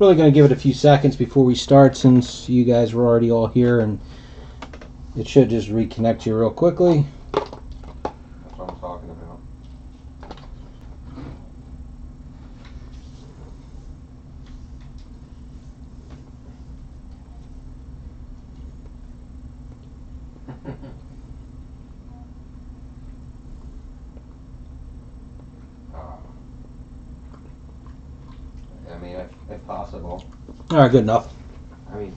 Really going to give it a few seconds before we start, since you guys were already all here, and it should just reconnect you real quickly. That's what I'm talking about. I mean, if possible. All right, good enough. I mean,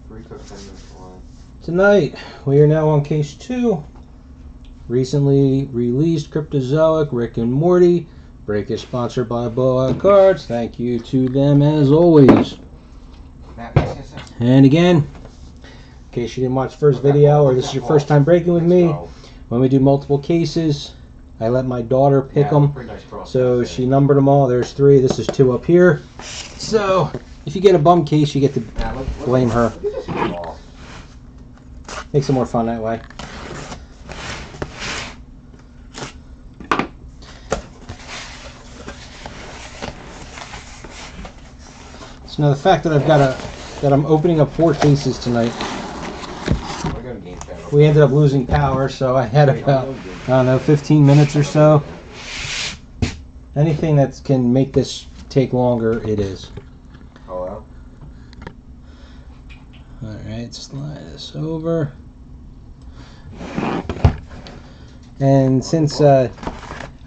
3 took 10 minutes long. Tonight, we are now on case 2. Recently released Cryptozoic, Rick and Morty. Break is sponsored by Blowout Cards. Thank you to them as always. And again, in case you didn't watch the first video, or this is your first time breaking with me, when we do multiple cases, I let my daughter pick them. So she numbered them all. There's 3. This is 2 up here. So if you get a bum case, you get to blame her. Makes it more fun that way. So now the fact that I'm opening up 4 cases tonight. We ended up losing power, so I had about, I don't know, 15 minutes or so. Anything that can make this take longer, it is. Hello? Alright, slide this over. And since, I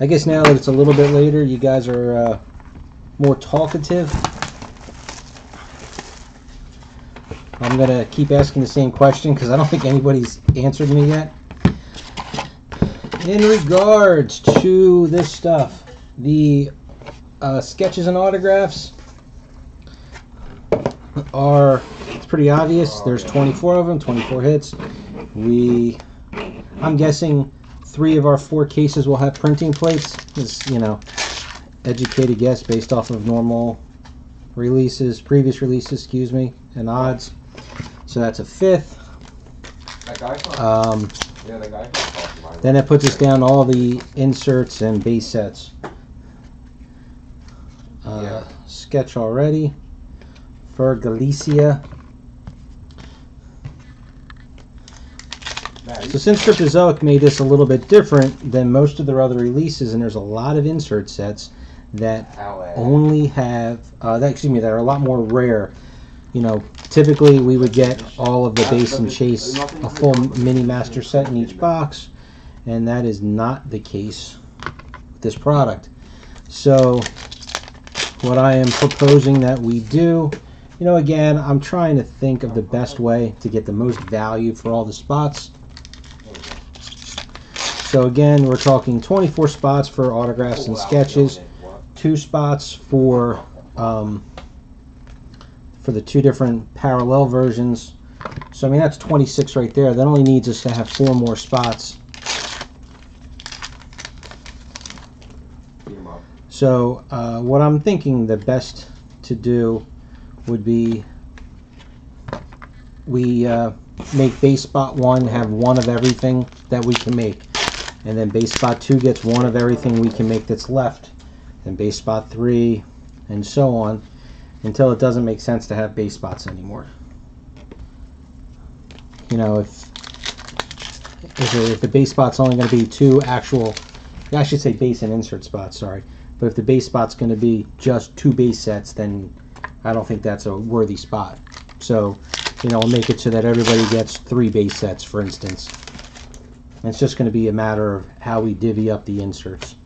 guess now that it's a little bit later, you guys are more talkative, I'm going to keep asking the same question because I don't think anybody's answered me yet. In regards to this stuff, the sketches and autographs are, it's pretty obvious. There's 24 of them, 24 hits. I'm guessing 3 of our 4 cases will have printing plates. Just, you know, educated guess based off of normal releases, previous releases, excuse me, and odds. So that's a 5th. That guy yeah, that guy then that puts us down all the inserts and base sets. Sketch already for Galicia. So since Cryptozoic made this a little bit different than most of their other releases, and there's a lot of insert sets that only have that are a lot more rare. You know, typically we would get all of the base and chase, a full mini master set in each box, and that is not the case with this product. So what I am proposing that we do, you know, again, I'm trying to think of the best way to get the most value for all the spots. So again, we're talking 24 spots for autographs and sketches, 2 spots for the 2 different parallel versions. So I mean, that's 26 right there. That only needs us to have 4 more spots. So what I'm thinking the best to do would be we make base spot 1 have 1 of everything that we can make, and then base spot 2 gets 1 of everything we can make that's left, and base spot 3, and so on, until it doesn't make sense to have base spots anymore. You know, if the base spot's only going to be 2 actual, I should say base and insert spots, sorry. But if the base spot's going to be just 2 base sets, then I don't think that's a worthy spot. So, you know, we'll make it so that everybody gets 3 base sets, for instance. And it's just going to be a matter of how we divvy up the inserts.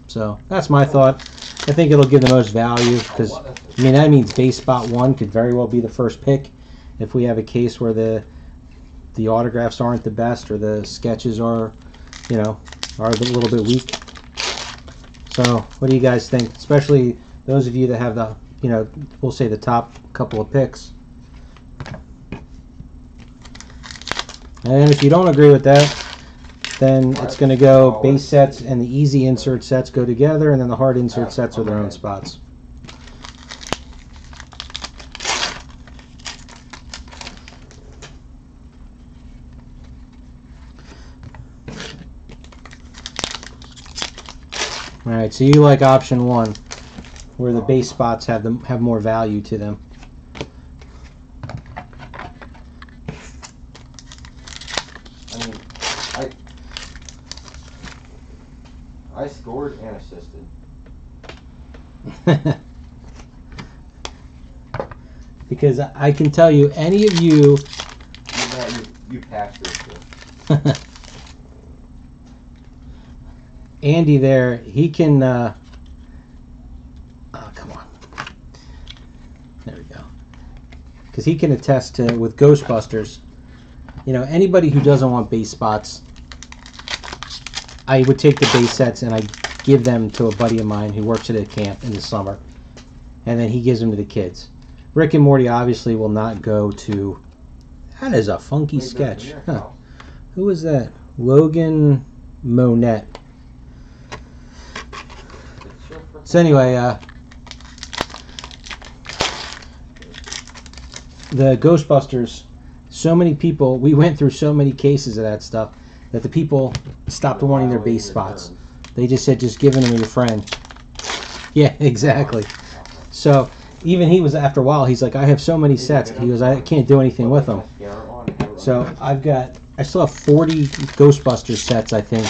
So that's my thought. I think it'll give the most value because, I mean, that means base spot 1 could very well be the first pick if we have a case where the autographs aren't the best or the sketches are, you know, are a little bit weak. So what do you guys think? Especially those of you that have the, you know, we'll say the top couple of picks. And if you don't agree with that, then it's going to go base sets and the easy insert sets go together, and then the hard insert sets are their own spots. Alright, so you like option 1. where the base spots have more value to them. I mean, I scored and assisted. Because I can tell you, any of you... You passed this. Andy there, he can... oh, come on. There we go. Because he can attest to, with Ghostbusters, you know, anybody who doesn't want base spots, I would take the base sets and I give them to a buddy of mine who works at a camp in the summer. And then he gives them to the kids. Rick and Morty obviously will not go to... That is a funky sketch. Huh. Who was that? Logan Monette. So anyway, the Ghostbusters, so many people, we went through so many cases of that stuff that the people stopped wanting their base spots. They just said, just give them to your friend. Yeah, exactly. So even he was, after a while, he's like, I have so many sets. He goes, I can't do anything with them. So I still have 40 Ghostbusters sets, I think,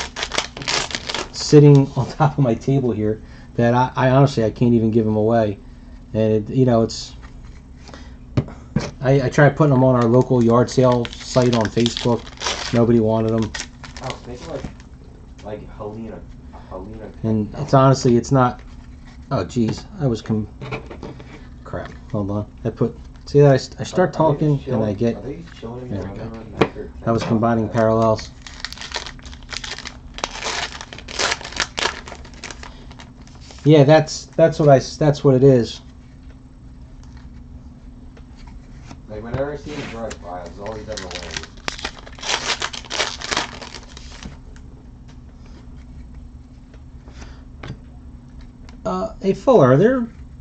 sitting on top of my table here that I honestly, I can't even give them away. And, you know, it's... I tried putting them on our local yard sale site on Facebook. Nobody wanted them. I was thinking like Helena. And it's honestly, it's not... Oh, geez. I was... Crap. Hold on. See that I start talking and I get... There we go. I was combining parallels. Yeah, that's what it is. Like whenever I see him drive by, it's always ever winning. Hey Fuller,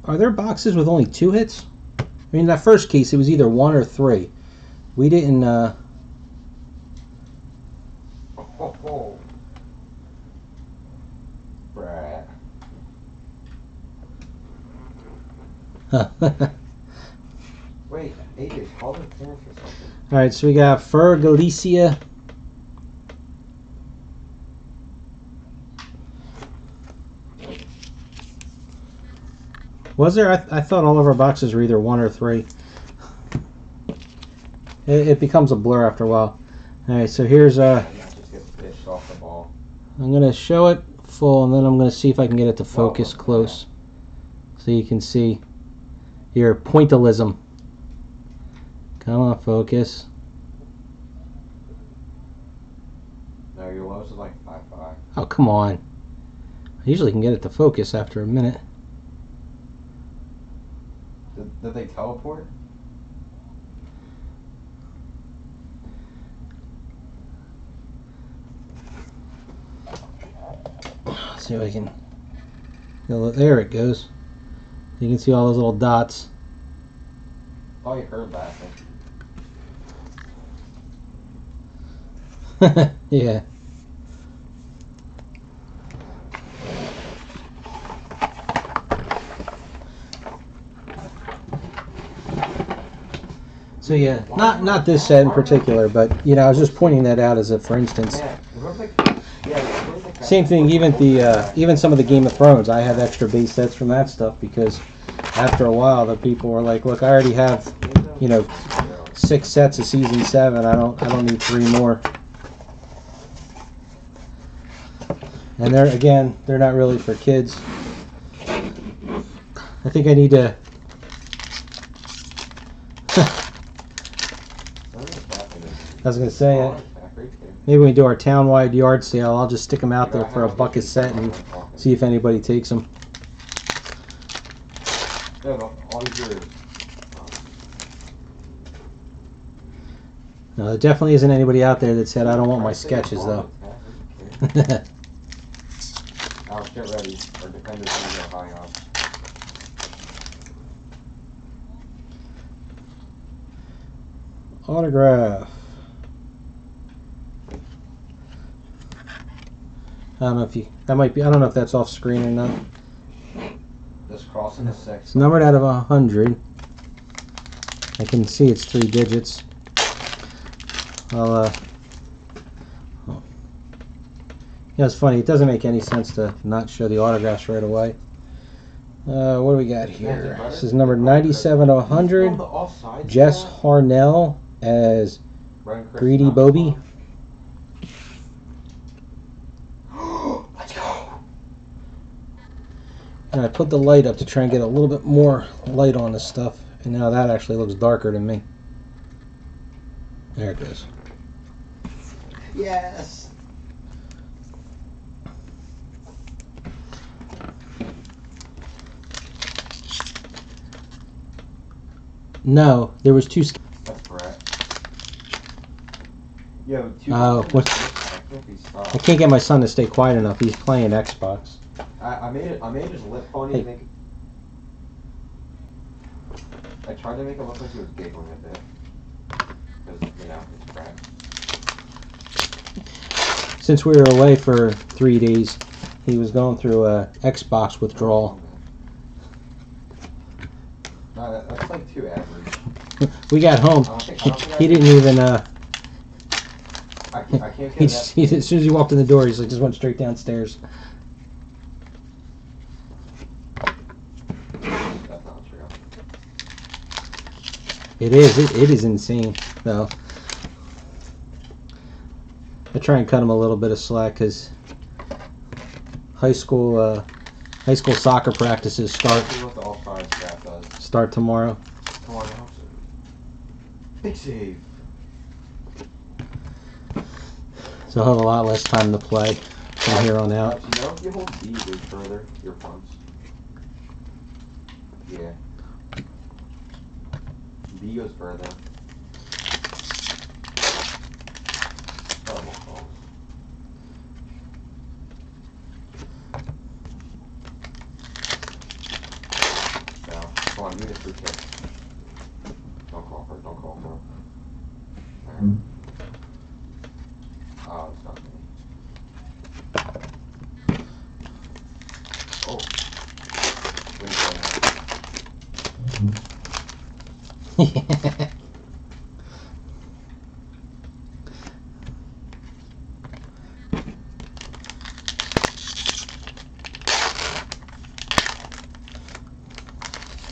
are there boxes with only 2 hits? I mean, in that first case, it was either 1 or 3. We didn't. Brad. Wait, AJ's called it parents or something. All right, so we got Fur Galicia. Was there? I thought all of our boxes were either 1 or 3. It becomes a blur after a while. All right, so here's Just gets pitched off the ball. I'm gonna show it full, and then I'm gonna see if I can get it to focus close, so you can see your pointillism. Come on, focus. No, your lows is like 5.5. Oh, come on. I usually can get it to focus after a minute. Did they teleport? Let's see if I can. There it goes. You can see all those little dots. Oh, you heard that. Yeah. So yeah, not this set in particular, but you know, I was just pointing that out as a for instance. Same thing, even some of the Game of Thrones, I have extra base sets from that stuff because after a while the people were like, look, I already have, you know, 6 sets of season 7. I don't need 3 more. And they're not really for kids. I think I need to. I was gonna say, maybe when we do our town-wide yard sale, I'll just stick them out there for $1 a set and see if anybody takes them. No, there definitely isn't anybody out there that said, I don't want my sketches, though. Alex, get ready. Our defender's going to go high on. Autograph. I don't know if I don't know if that's off screen or not. This crossing the 6. It's numbered out of 100. I can see it's 3 digits. I'll, yeah, it's funny. It doesn't make any sense to not show the autographs right away. What do we got here? This is number 97 of 100. Jess Harnell as Greedy Bobby. Let's go. And I put the light up to try and get a little bit more light on this stuff. And now that actually looks darker than me. There it goes. Yes. No, there was 2. That's correct. Yo, 2. Oh, what? I can't get my son to stay quiet enough. He's playing Xbox. I made his lip funny. Hey. I tried to make it look like he was giggling a bit. Because, you know, it's cracked. Since we were away for 3 days, he was going through a Xbox withdrawal. No, that's like too average. We got home. He didn't even. I can't get As soon as he walked in the door, he's like just went straight downstairs. That's not true. It is. It is insane, though. I try and cut him a little bit of slack because high school soccer practices See what the all-stars draft does. start tomorrow. Come on, now. Big save. So I'll have a lot less time to play from here on out. You know, if you hold B way further, your pumps. Yeah. B goes further. Oh. Now, come on, give me the free kick. Don't call for it, don't call for it. Alright. Oh, it's not me. Oh.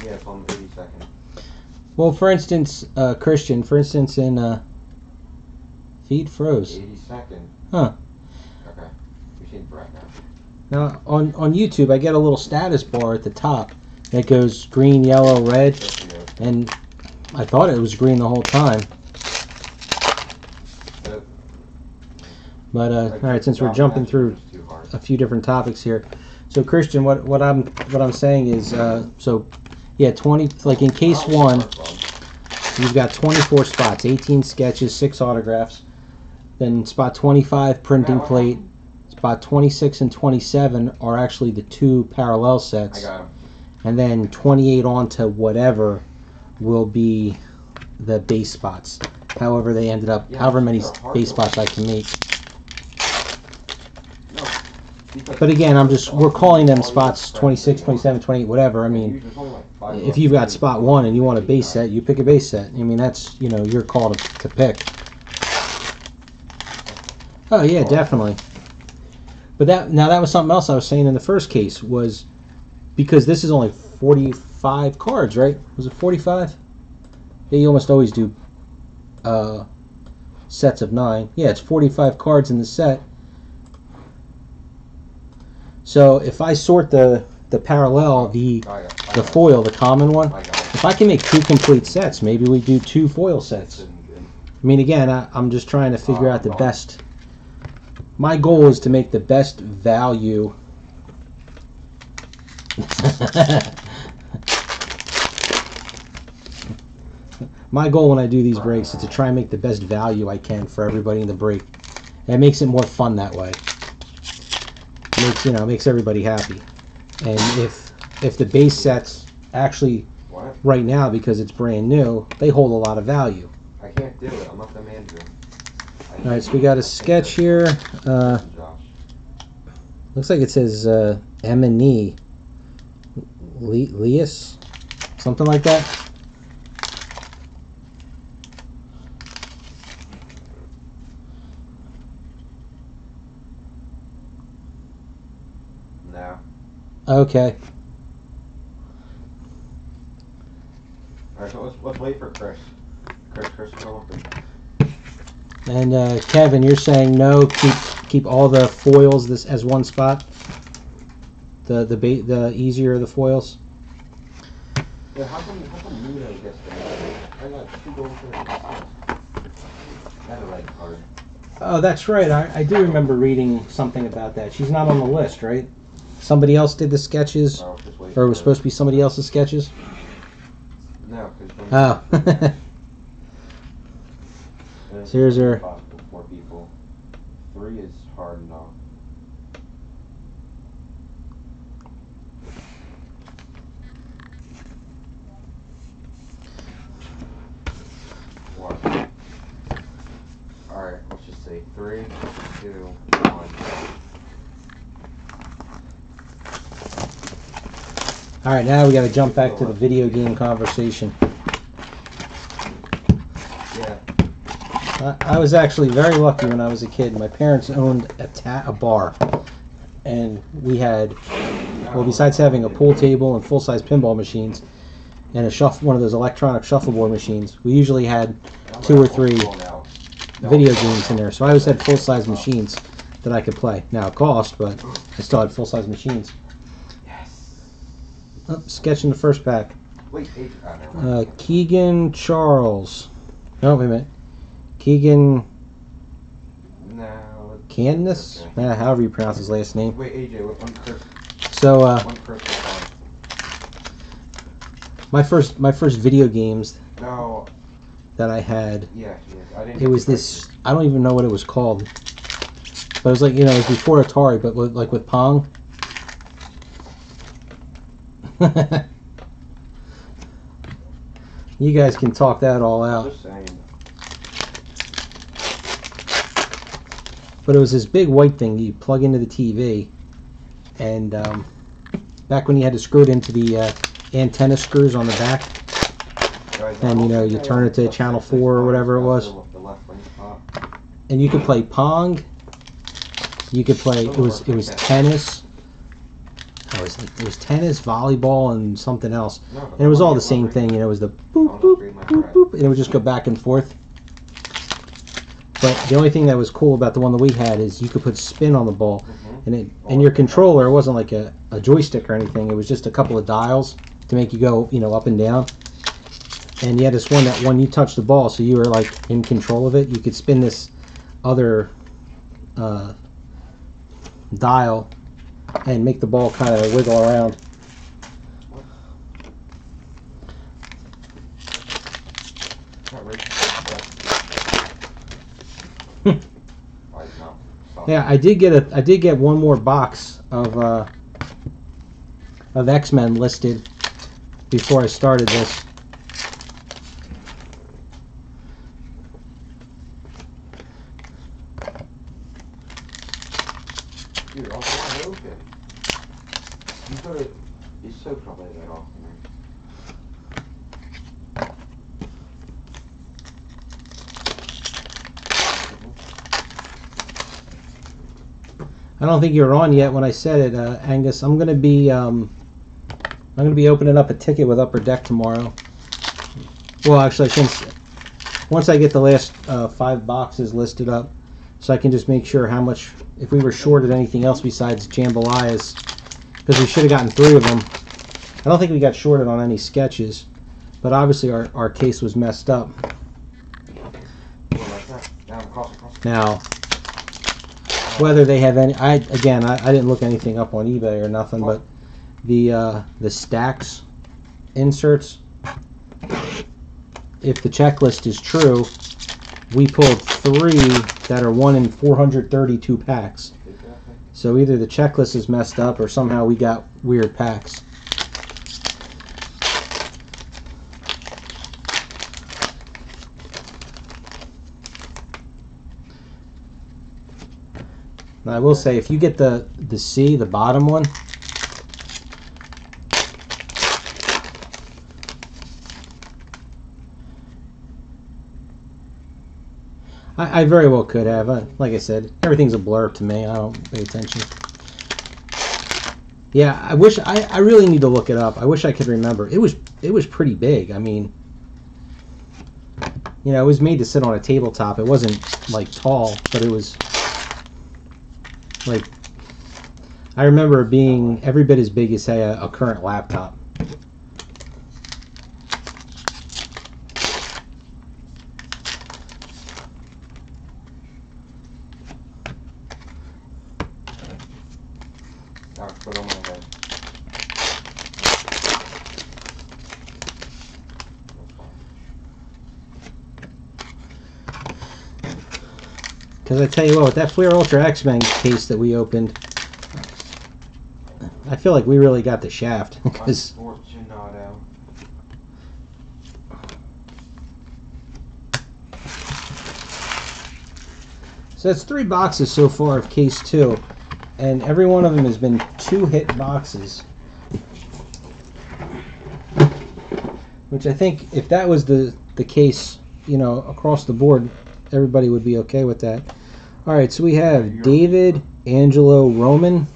Yeah, it's on 80 seconds. Well, for instance, Christian, in feed froze. 80 seconds. Huh. Okay. You're seeing Brett now. Now on YouTube, I get a little status bar at the top that goes green, yellow, red, Just you know, and I thought it was green the whole time. But all right, since we're jumping through too hard. a few different topics here, so Christian, what I'm saying is, so yeah, 20 like in case one, you've got 24 spots, 18 sketches, 6 autographs. Then spot 25 printing plate, spot 26 and 27 are actually the 2 parallel I sets, got him. and then 28 on to whatever will be the base spots. However they ended up, Yeah, however many they're hard base to spots I can make. No. Because But again, we're calling them spots 26, 27, 28, whatever. I mean, there's only like 5 if you've got spot 1 and you want a base set, you pick a base set. I mean, that's, you know, your call to pick. Oh yeah, definitely. But that was something else I was saying in the first case, was because this is only 45 cards, right? Was it 45? Yeah, you almost always do sets of 9. Yeah, it's 45 cards in the set. So if I sort the parallel, the foil, the common one, I got it. if I can make 2 complete sets, maybe we do 2 foil sets. I mean, again, I'm just trying to figure out the best. My goal is to make the best value. My goal when I do these breaks is to try and make the best value I can for everybody in the break. It makes it more fun that way. Makes everybody happy. And if the base sets actually right now, because it's brand new, they hold a lot of value. I can't do it. I'm not the manager. All right, so we got a sketch here. Looks like it says M&E. Leas, something like that. No. Okay. Alright, so let's wait for Chris. Chris, go up. And Kevin, you're saying no. Keep all the foils this as one spot. The easier the foils. Yeah, how come Nino gets there? I got 2 gold for it. That's a red card. Oh, that's right. I do remember reading something about that. She's not on the list, right? Somebody else did the sketches, or it was supposed to be somebody else's sketches. No, because oh. So here's her. Possible 4 people. 3 is hard enough. Alright, let's just say 3, 2, 1. Alright, now we gotta jump back to the video game conversation. Yeah. I was actually very lucky when I was a kid. My parents owned a bar. And we had, well, besides having a pool table and full-size pinball machines, and one of those electronic shuffleboard machines, we usually had 2 or 3 video games in there. So I always had full-size machines that I could play. Now it cost, but I still had full-size machines. Yes. Oh, sketch in the first pack. Wait, Keegan Charles. Oh, wait a minute. Keegan No. Candace? Okay. However you pronounce his last name. Wait, AJ, one Chris. So, One Chris. my first video games No. that I had, Yeah, I didn't. it was this, I don't even know what it was called. But it was like, it was before Atari, but with Pong. You guys can talk that all out. Just saying. But it was this big white thing you plug into the TV, and back when you had to screw it into the antenna screws on the back, and you turn it to channel 4 or whatever it was, and you could play Pong. You could play it was tennis. It was tennis, volleyball, and something else, and it was all the same thing. It was the boop boop boop boop, and it would just go back and forth. But the only thing that was cool about the one that we had is you could put spin on the ball, and your controller wasn't like a joystick or anything. It was just a couple of dials to make you go, up and down. And you had this one that when you touched the ball, so you were like in control of it, you could spin this other dial and make the ball kind of wiggle around. Yeah, I did get one more box of X-Men listed before I started this. Dude, I'll get it open. You gotta. It's so probably that off. I don't think you were on yet when I said it, Angus. I'm gonna be opening up a ticket with Upper Deck tomorrow. Well, actually, once I get the last 5 boxes listed up, so I can just make sure how much, if we were shorted anything else besides jambalayas, because we should have gotten 3 of them. I don't think we got shorted on any sketches, but obviously our case was messed up. Now, whether they have any, I didn't look anything up on eBay or nothing, but the stacks inserts, if the checklist is true, we pulled 3 that are 1 in 432 packs. So either the checklist is messed up or somehow we got weird packs. Now I will say, if you get the C, the bottom one, I very well could have. Like I said, everything's a blur to me. I don't pay attention. Yeah, I wish I really need to look it up. I wish I could remember. It was pretty big. I mean, you know, it was made to sit on a tabletop. It wasn't like tall, but it was like, I remember it being every bit as big as, say, a current laptop. Put on my head. Because I tell you what, with that Fleer Ultra X-Men case that we opened, I feel like we really got the shaft. Unfortunato. So that's 3 boxes so far of case 2, and every one of them has been 2-hit boxes. Which I think, if that was the case, you know, across the board, everybody would be okay with that. All right, so we have David Angelo Roman.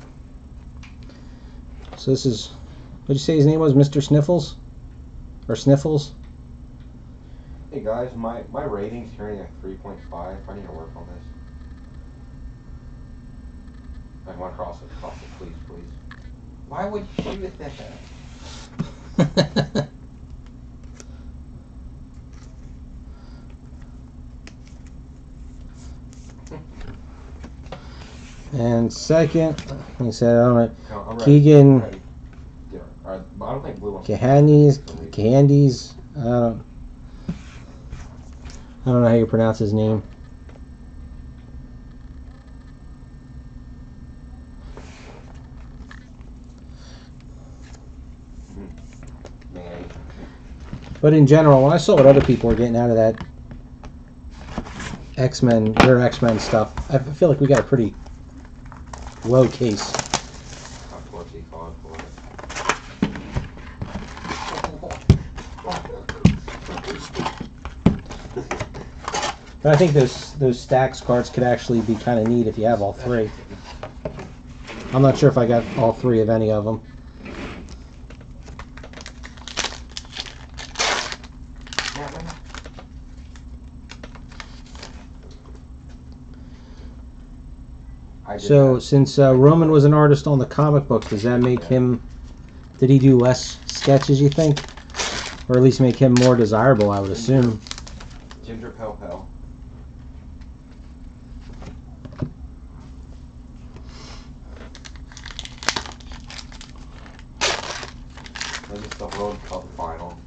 So this is, what did you say his name was? Mr. Sniffles? Or Sniffles? Hey guys, my rating's turning at 3.5. I need to work on this. I want to cross it, please. Why would you shoot it that? And second, like I said, I don't know, No, I'm ready. Keegan Ready. Yeah. All right, but I don't think blue one's Candies. I don't know how you pronounce his name. Man. But in general, when I saw what other people were getting out of that X-Men, their X-Men stuff, I feel like we got a pretty low case. Of course he fought for it. But I think those stacks cards could actually be kind of neat if you have all 3. I'm not sure if I got all 3 of any of them. So, since Roman was an artist on the comic book, does that make him... Did he do less sketches, you think? Or at least make him more desirable, I would assume. Ginger Pel. This is the World Cup final.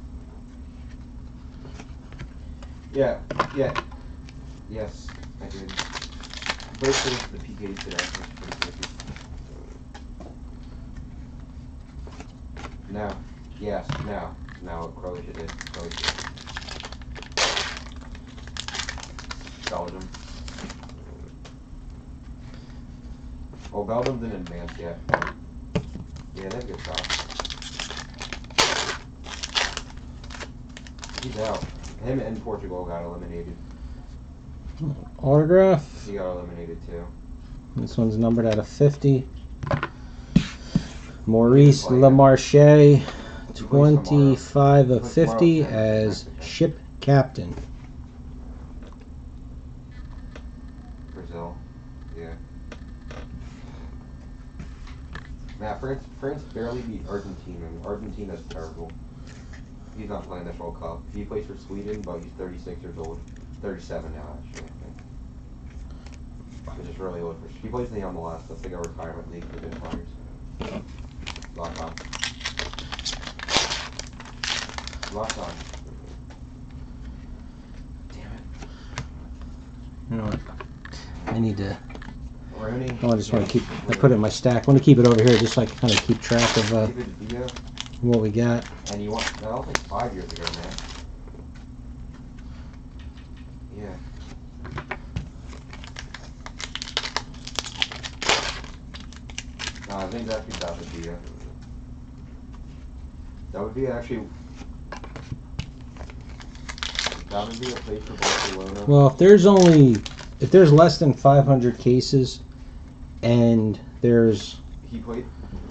Yeah. Yes, I did. First is the PK today. No. Yes, no. No, Croatia did. Belgium. Oh, Belgium didn't advance yet. Yeah, that's a good shot. He's out. Him and Portugal got eliminated. Autograph. He got eliminated too. This one's numbered out of 50. Maurice Lamarche, 25 of 50 as ship captain. Brazil. Yeah. Nah, France barely beat Argentina. Argentina's terrible. He's not playing this World Cup. He plays for Sweden, but he's 36 years old. 37 now, actually, I think. Which is really old. He plays in the MLS. That's like a retirement league for good players. Lock on. Damn it. You know what? I need to... Rooney. I just want to keep... I put it in my stack. I want to keep it over here just so I can kind of keep track of what we got. And you want... That was like 5 years ago, man. Yeah. No, I think actually that would be That would be actually... Davenport played for Barcelona. Well, if there's less than 500 cases, and there's He played.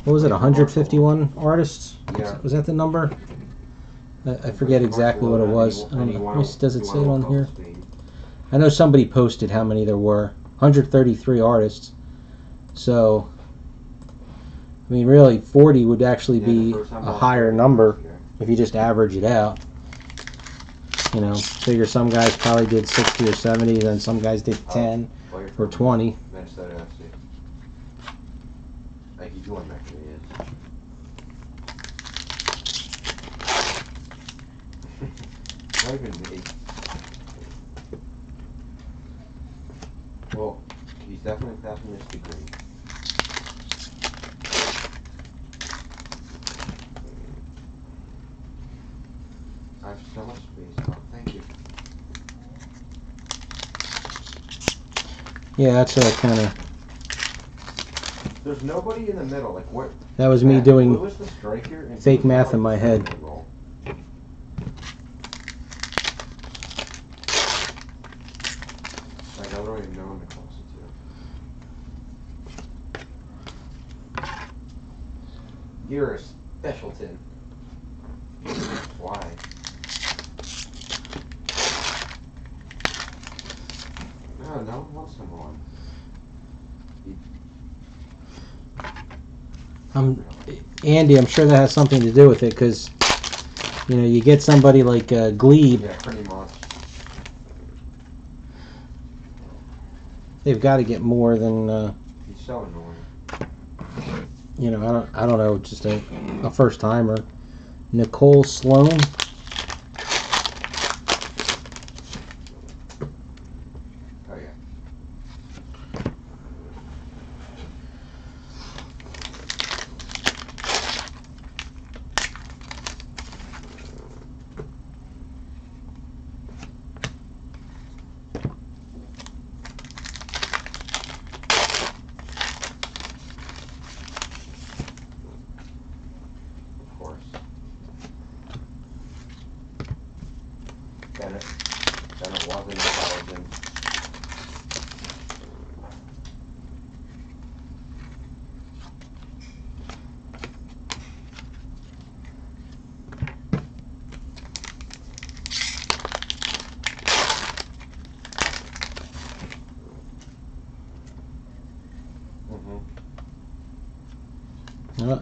what was it, 151 artists? Yeah. Was that the number? I forget exactly what it was. I don't know. Does it say it on here? I know somebody posted how many there were. 133 artists. So, I mean, really, 40 would actually be a higher number if you just average it out. You know, figure some guys probably did 60 or 70, then some guys did 10 or 20. Like he's going back to Not even me. Well, he's definitely passing this degree. I have so much space. Oh, thank you. Yeah, that's what I kind of... There's nobody in the middle. Like what? That was me doing who was the striker and fake math in my head. Like I don't even know him to close it to. You're a specialton. Why? No, no one wants someone. Andy, I'm sure that has something to do with it, because you know, you get somebody like Glebe. Yeah, pretty much. They've got to get more than. He's so annoying. You know, I don't know, just a first timer. Nicole Sloan. Oh yeah. Of course. Bennett wasn't intelligent.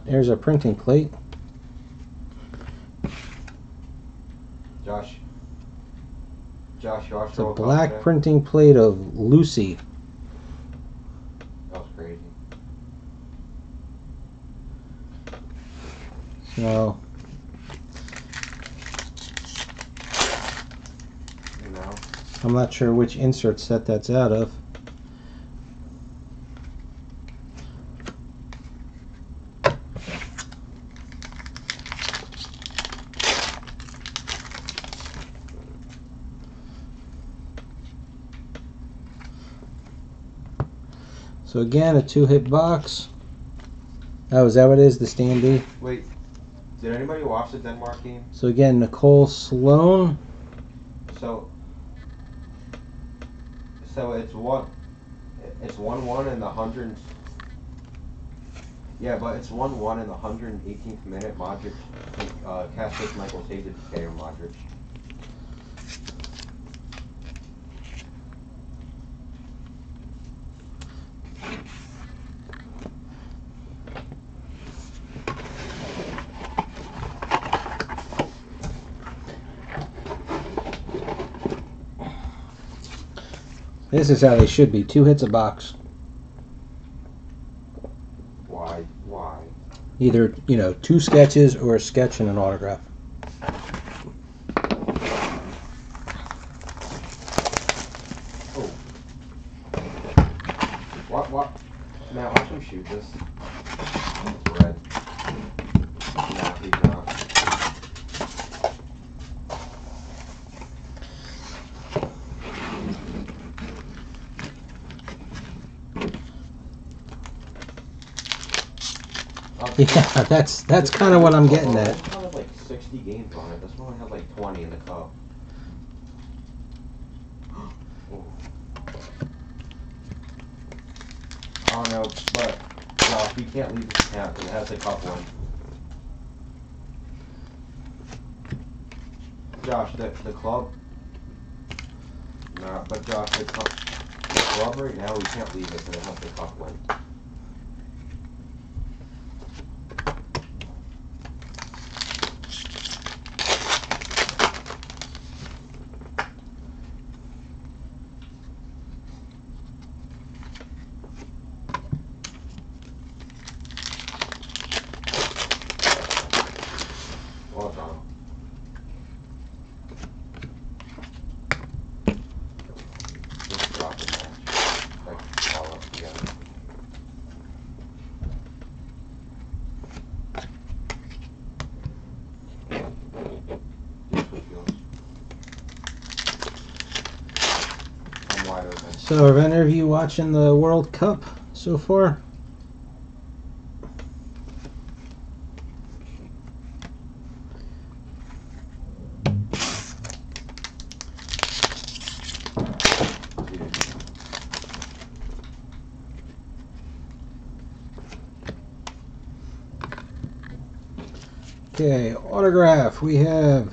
Here's a printing plate. Josh. It's a black printing plate of Lucy. That was crazy. So, You know. I'm not sure which insert set that's out of. So again, a 2-hit box. Oh, is that what it is, the standee? Wait, did anybody watch the Denmark game? So again, Nicole Sloan. So it's 1-1 in the 100. Yeah, but it's 1-1 in the 118th minute. Modric, Kasich, Michael saved it to KO Modric. This is how they should be. 2 hits a box. Why? Either, you know, 2 sketches or a sketch and an autograph. Oh. What? Matt, watch him shoot this. It's red. Nah, he's not. Yeah, that's kind of what I'm getting at. This one has like 60 games on it. This one has like 20 in the cup. I don't know, but Josh, we can't leave this account because it has a cup one. Josh, the club. No, but Josh, the club right now, we can't leave it because it has the cup one. Well done. Just drop the match. Like, all up together. I'm wide open. So, are any of you watching the World Cup so far? Okay, autograph. We have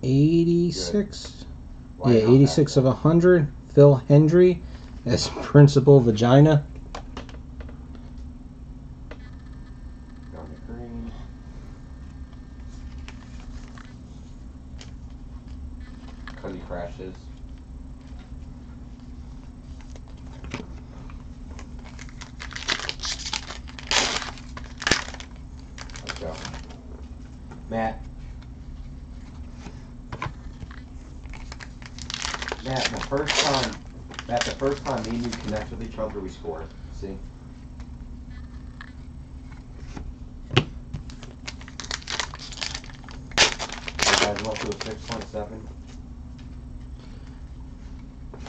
86. Why Yeah, not 86 that? of 100. Phil Hendry as Principal Vagina. On the green. Because he crashes. Let's go. Matt, the first time me and you connect with each other, we score. See? You guys want to a 6.7?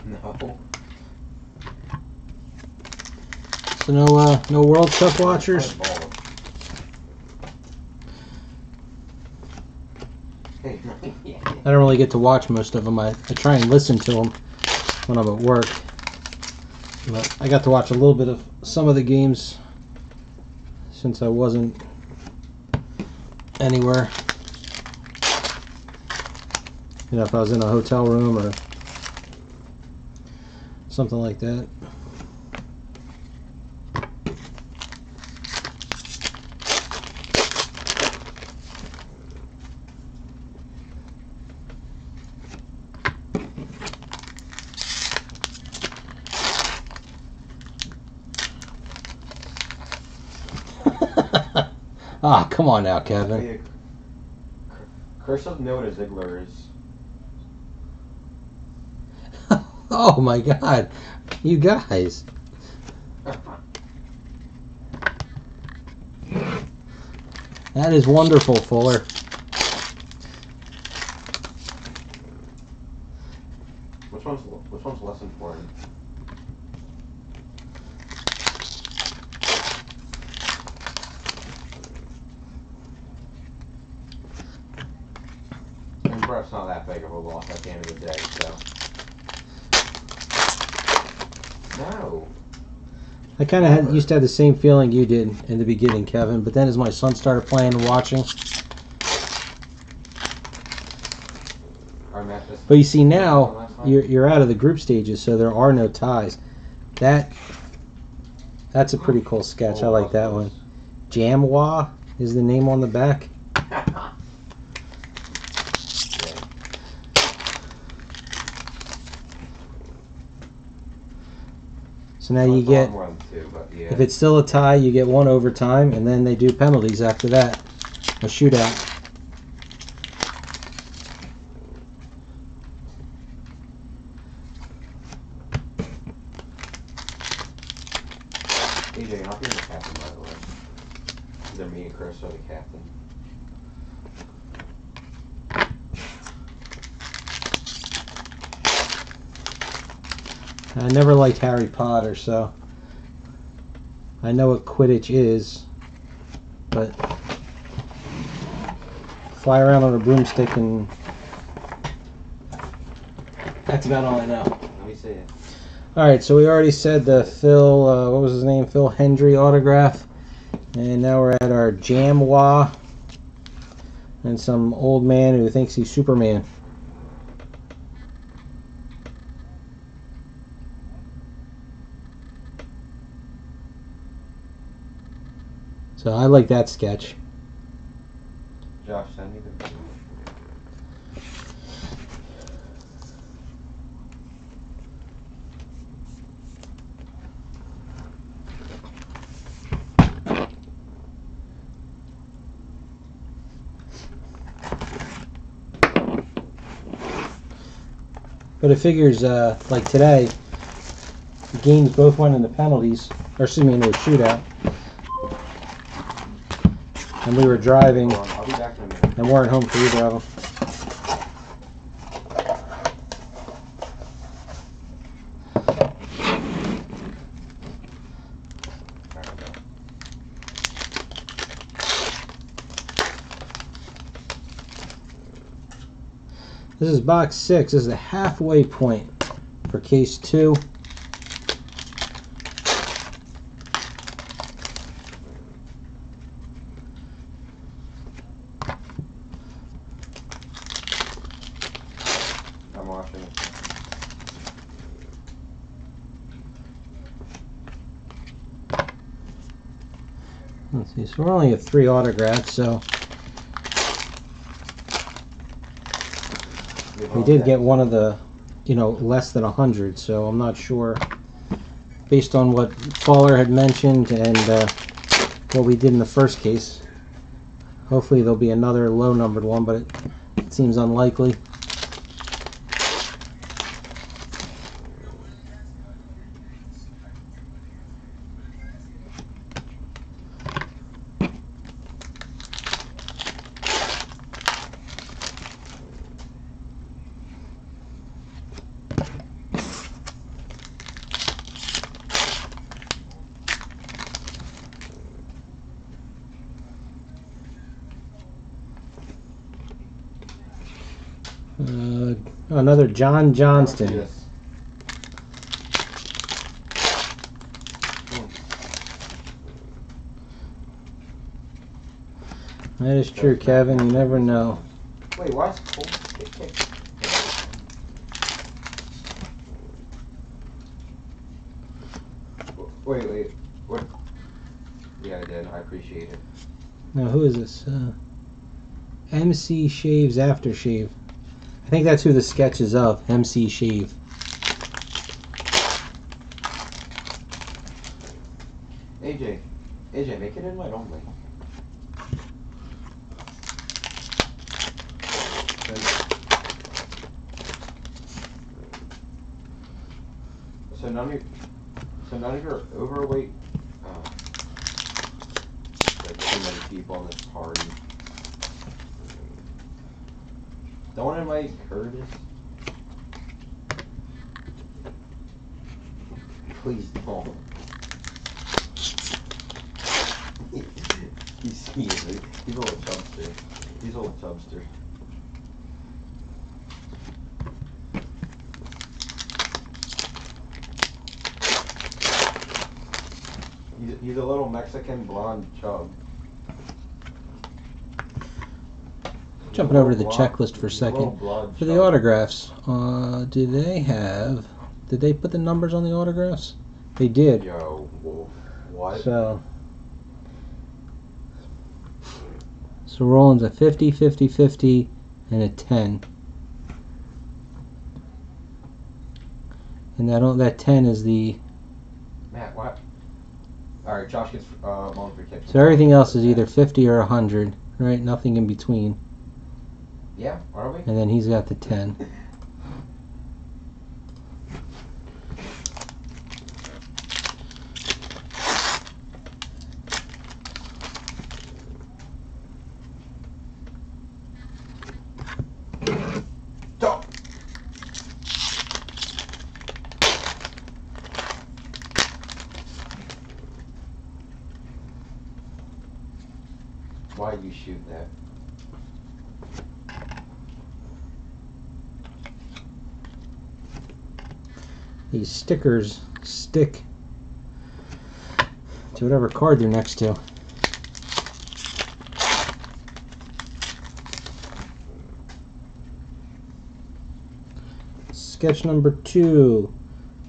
No. So no World Cup watchers. Hey, I don't really get to watch most of them. I try and listen to them when I'm at work. But I got to watch a little bit of some of the games since I wasn't anywhere. You know, if I was in a hotel room or something like that. Ah, come on now, Kevin. Hey, cursive note of Ziggler is. Oh my God, you guys. That is wonderful, Fuller. Which one's less important? And Brett's not that big of a loss at the end of the day, so. No. I kind of used to have the same feeling you did in the beginning, Kevin, but then as my son started playing and watching. But you see now, you're out of the group stages, so there are no ties. That's a pretty cool sketch. I like that one. Jamwa is the name on the back. So now you get, if it's still a tie, you get one overtime, and then they do penalties after that. A shootout. AJ, you're not being the captain, by the way. Either me and Chris are the captain. I never liked Harry Potter, so I know what Quidditch is, but fly around on a broomstick and That's about all I know. Let me see it. All right, so we already said the Phil, what was his name? Phil Hendry autograph. And now we're at our Jamwa. And some old man who thinks he's Superman. So I like that sketch. Josh, send me the. But it figures, like today, the games both went into penalties, or excuse me, into a shootout. And we were driving Hold on, I'll be back in a minute. and weren't home for either of them. Alright, go. This is box 6. This is the halfway point for case 2. I'm watching it. Let's see, so we're only at 3 autographs, so we did get one of the, less than 100, so I'm not sure. Based on what Fowler had mentioned and what we did in the first case, hopefully there'll be another low-numbered one, but it seems unlikely. Another John Johnston. Yes. That is true, Kevin. You never know. Wait, why is Cole kick? Wait. What? Yeah, I did. I appreciate it. Now, who is this? MC Shaves Aftershave. I think that's who the sketch is of. MC Shave. AJ, make it invite only. So none of your overweight. Oh, there's too many people in this party. Don't invite Curtis. Please don't. He's a little chubster. He's a little chubster. He's a little Mexican blonde chub. Jumping over to the checklist for a second. For the autographs, did they put the numbers on the autographs? They did. Yo, what? So Roland's a 50, 50, 50, and a 10. And that 10 is the... Matt, what? Alright, Josh gets one for kicks. So everything else is either 50 or 100, right? Nothing in between. Yeah, are we? And then he's got the 10. Stop! Why'd you shoot that? these stickers stick to whatever card they're next to. Sketch number 2,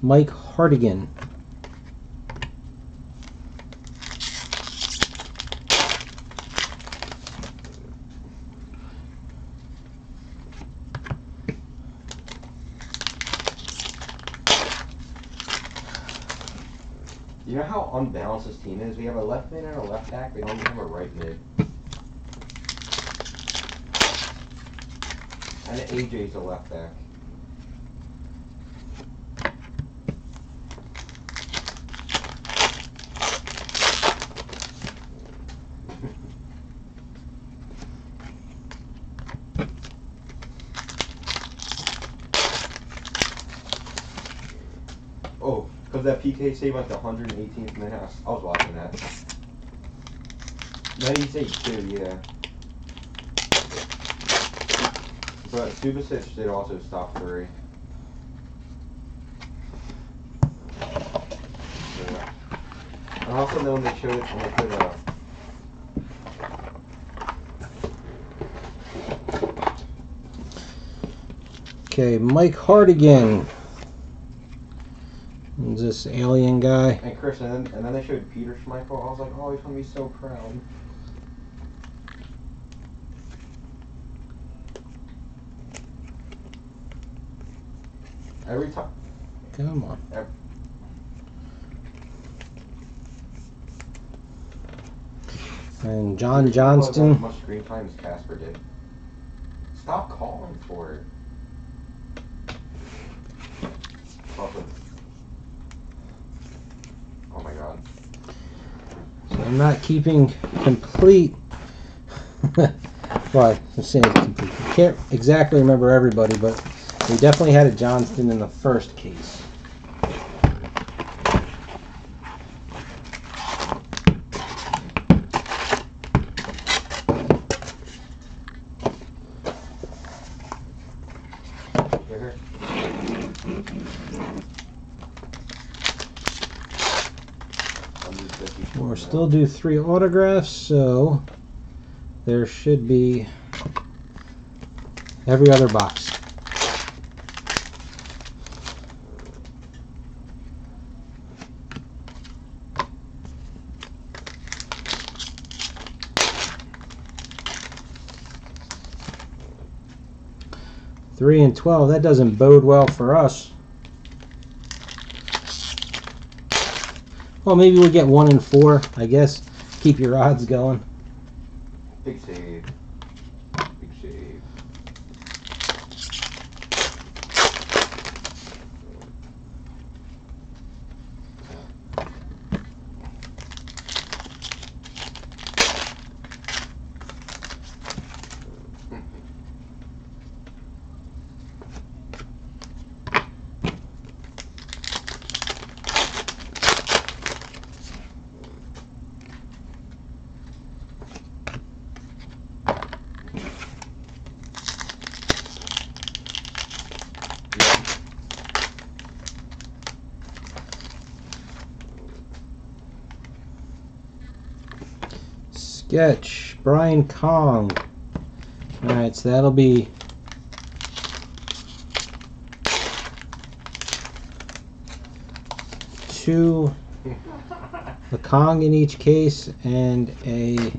Mike Hartigan. You know how unbalanced this team is? We have a left mid and a left back. We don't even have a right mid. And AJ's a left back. Oh, because that PK save like the 118th minute. I was watching that. 98 yeah. But Subasic did also stop 3. Yeah. And also then when they showed Okay, Mike Hartigan. Who's this alien guy? and Chris, and then they showed Peter Schmeichel. I was like, oh, he's gonna be so proud. Every time. Come on. And John Johnston. As much screen time as Casper did. Stop calling for it. Oh my god. So I'm not keeping complete. Well, I'm saying complete. I can't exactly remember everybody, but we definitely had a Johnston in the first case. We'll still do 3 autographs, so there should be every other box. Three and 12, that doesn't bode well for us. Well, maybe we'll get 1 and 4, I guess. Keep your odds going. Big save. Big save. Sketch, Brian Kong. Alright, so that'll be a Kong in each case and a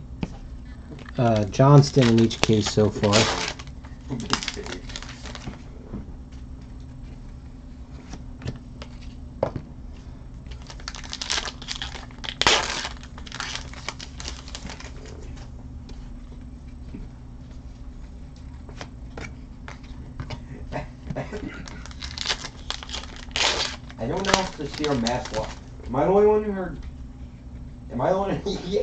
Johnston in each case so far. Anyone else to see our mask? Am I the only one who heard? Am I the one who? Yeah.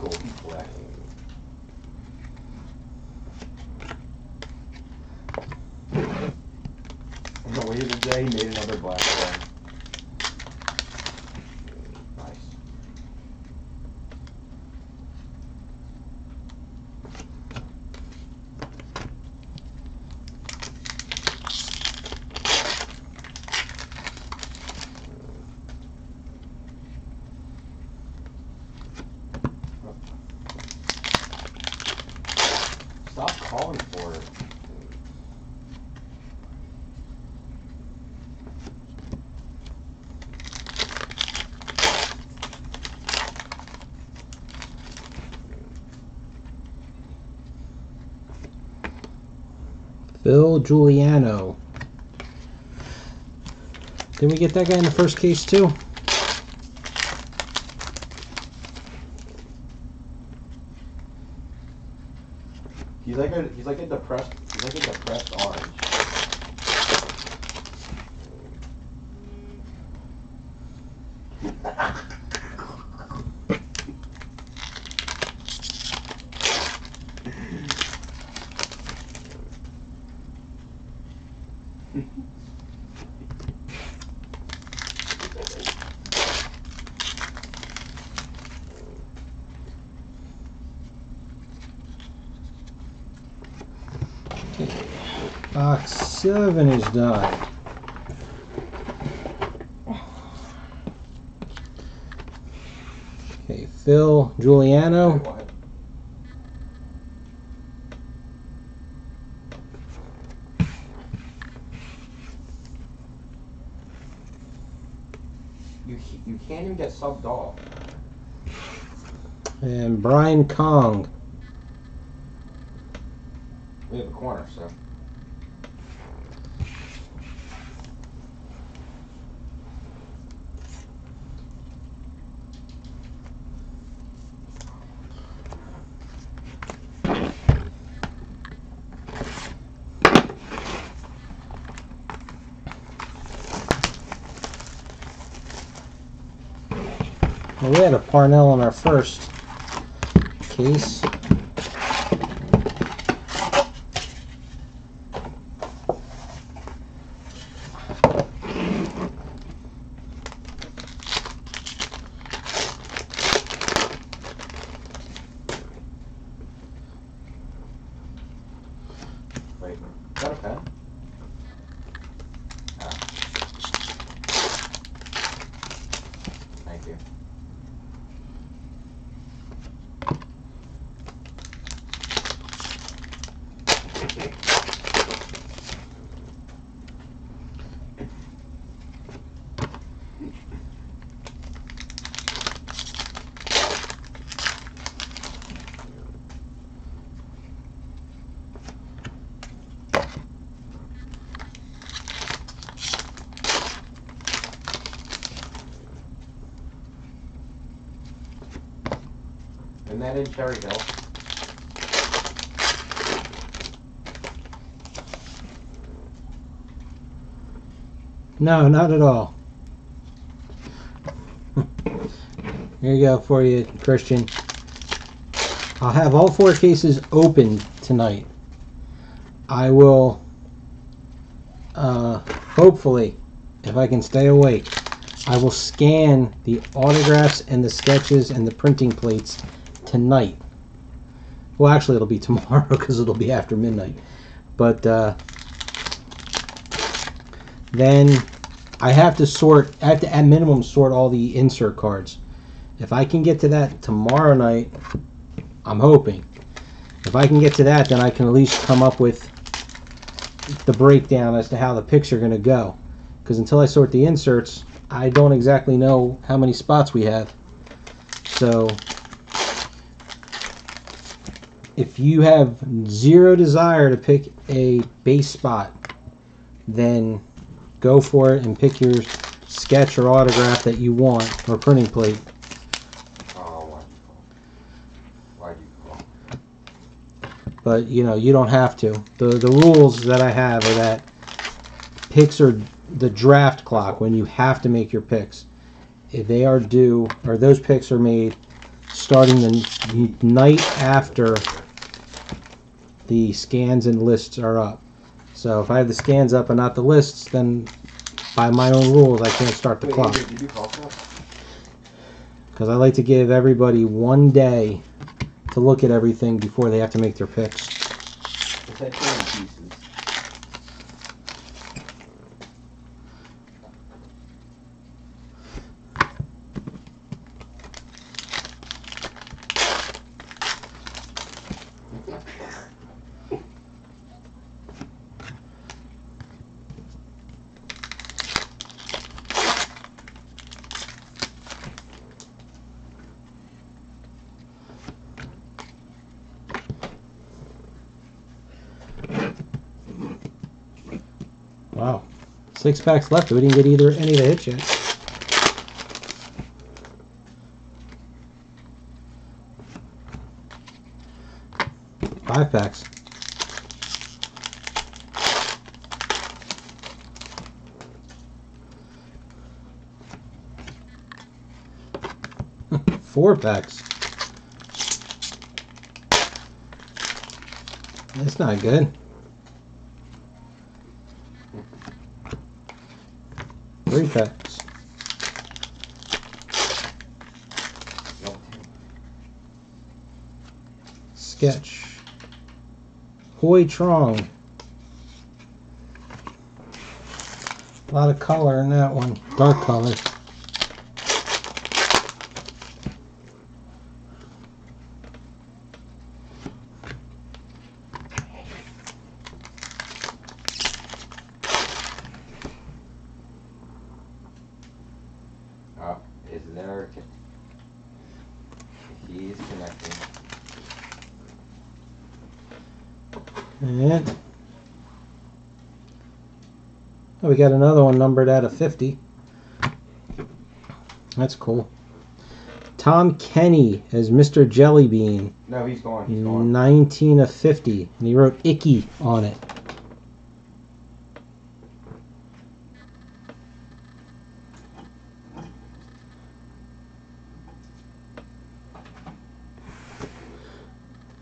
cool. He's black. On the way of the day, he made another black card. Nice. Stop calling for it. Phil Giuliano. Didn't we get that guy in the first case too? He's like a depressed orange. Box 7 is done. Okay, Phil Giuliano. What? You can't even get subbed off. And Brian Kong. We have a corner, so. Well, we had a Parnell in our first case. Wait, is that a pen? Ah. Thank you. And then in Cherry Hill. No, not at all. Here you go for you, Christian. I'll have all 4 cases opened tonight. I will, hopefully, if I can stay awake, I will scan the autographs and the sketches and the printing plates tonight. Well, actually, it'll be tomorrow because it'll be after midnight. But then I have to at minimum sort all the insert cards. If I can get to that tomorrow night, I'm hoping. If I can get to that, then I can at least come up with the breakdown as to how the picks are going to go. Because until I sort the inserts, I don't exactly know how many spots we have. So if you have zero desire to pick a base spot, then go for it and pick your sketch or autograph that you want, or printing plate. Oh, why'd you call? But you know, you don't have to. The rules that I have are that picks are the draft clock when you have to make your picks. If they are due, or those picks are made starting the night after the scans and lists are up. So if I have the scans up and not the lists, then by my own rules, I can't start the clock. Did you do cross up? Because I like to give everybody 1 day to look at everything before they have to make their picks. It's like 20 pieces. Wow. 6 packs left. We didn't get any of the hits yet. 5 packs. Four packs. That's not good. 3 packs. Sketch. Hoi Trong. A lot of color in that one. Dark color. Is there? He's connecting. And oh, we got another one numbered out of 50. That's cool. Tom Kenny as Mr. Jellybean. No, he's gone. He's gone. 19 of 50. And he wrote Icky on it.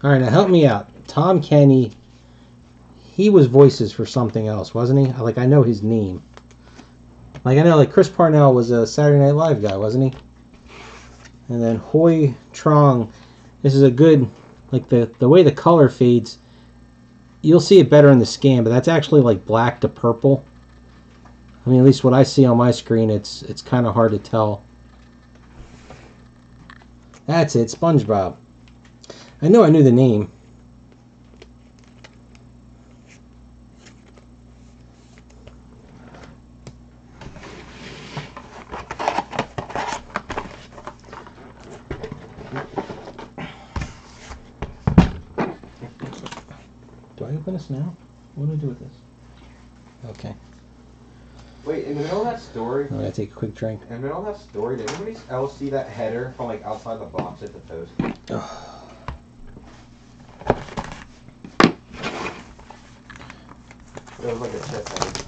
All right, now help me out. Tom Kenny, he was voices for something else, wasn't he? Like, I know his name. Like, I know, like, Chris Parnell was a Saturday Night Live guy, wasn't he? And then Hoi Trong, this is a good, like, the way the color fades, you'll see it better in the scan, but that's actually, like, black to purple. I mean, at least what I see on my screen, it's kind of hard to tell. That's it, SpongeBob. I know I knew the name. Do I open this now? What do I do with this? Okay. Wait, in the middle of that story. I'm gonna take a quick drink. In the middle of that story, did anybody else see that header from like outside the box at the post? It was like a chip header.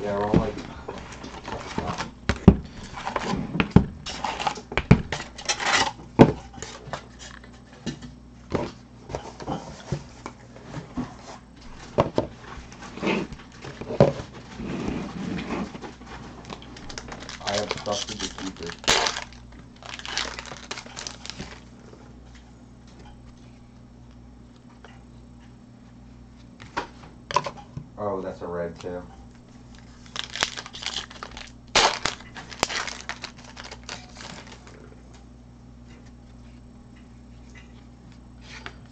Yeah, we're all like. I have trusted the keeper. Oh, that's a red too.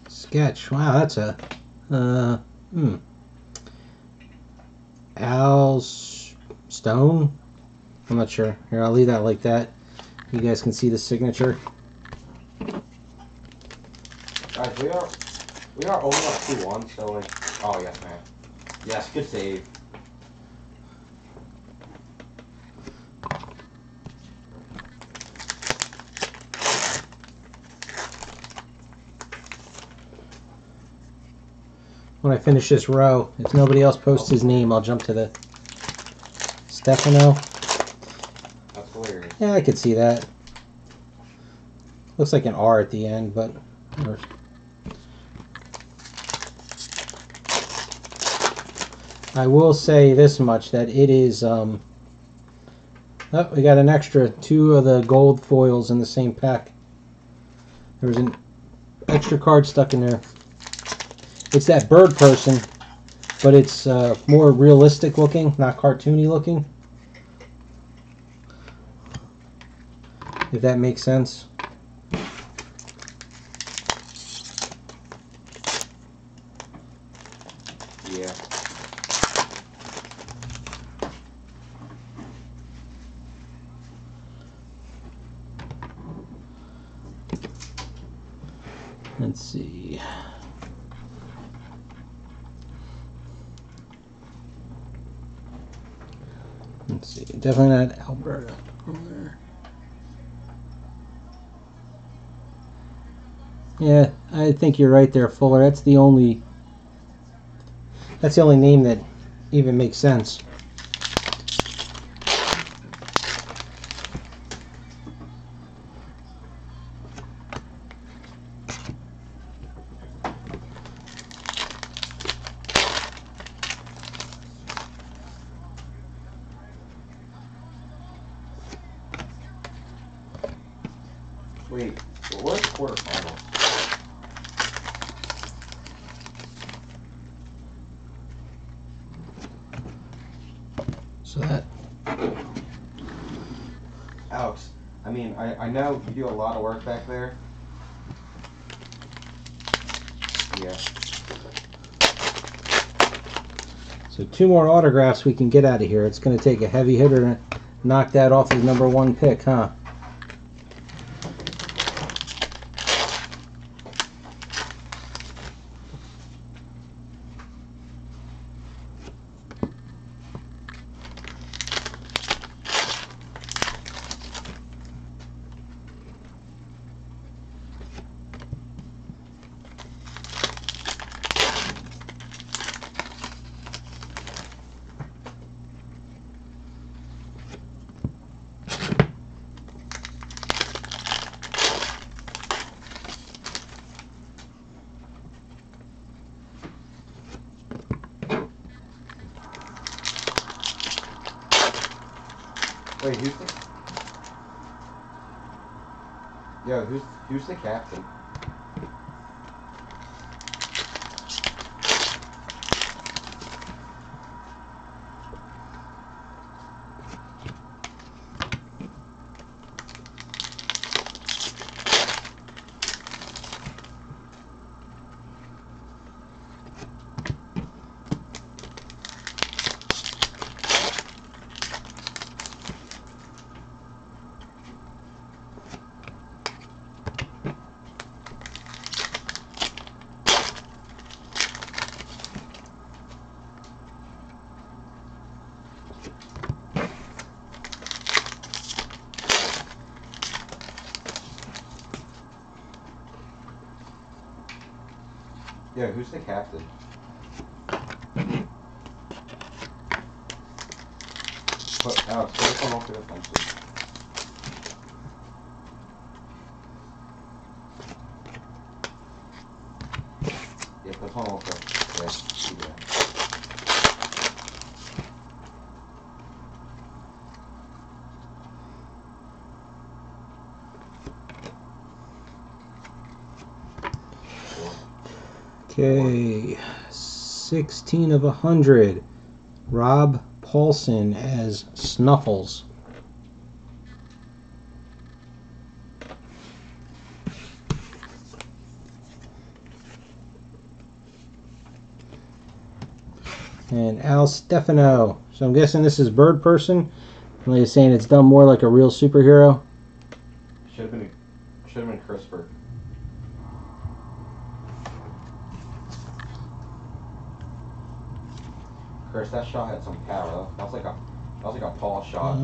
Sketch. Wow, that's a Al Stone. I'm not sure. Here, I'll leave that like that. You guys can see the signature. Guys, we are only up 2-1, so like, oh yes, man, yes, good save. When I finish this row, if nobody else posts his name, I'll jump to the Stefano. That's hilarious. Yeah, I could see that. Looks like an R at the end, but... I will say this much, that it is... Oh, we got an extra 2 of the gold foils in the same pack. There's an extra card stuck in there. It's that bird person, but it's more realistic looking, not cartoony looking. If that makes sense. Yeah. Let's see. Let's see. Definitely not Alberta on there. Yeah, I think you're right there, Fuller. That's the only name that even makes sense. Wait, where's the quarterfinals? So that... Alex, I mean, I know you do a lot of work back there. Yeah. So 2 more autographs we can get out of here. It's going to take a heavy hitter to knock that off his #1 pick, huh? Wait, who's the captain? Yeah, who's the captain? Alex, put this one off to the fence. Yeah, put this one off to yeah. Okay, 16 of 100. Rob Paulson as Snuffles. And Al Stefano. So I'm guessing this is Bird Person. Like he's saying, it's done more like a real superhero. Should have been CRISPR. Chris, that shot had some power. That was like a Paul shot.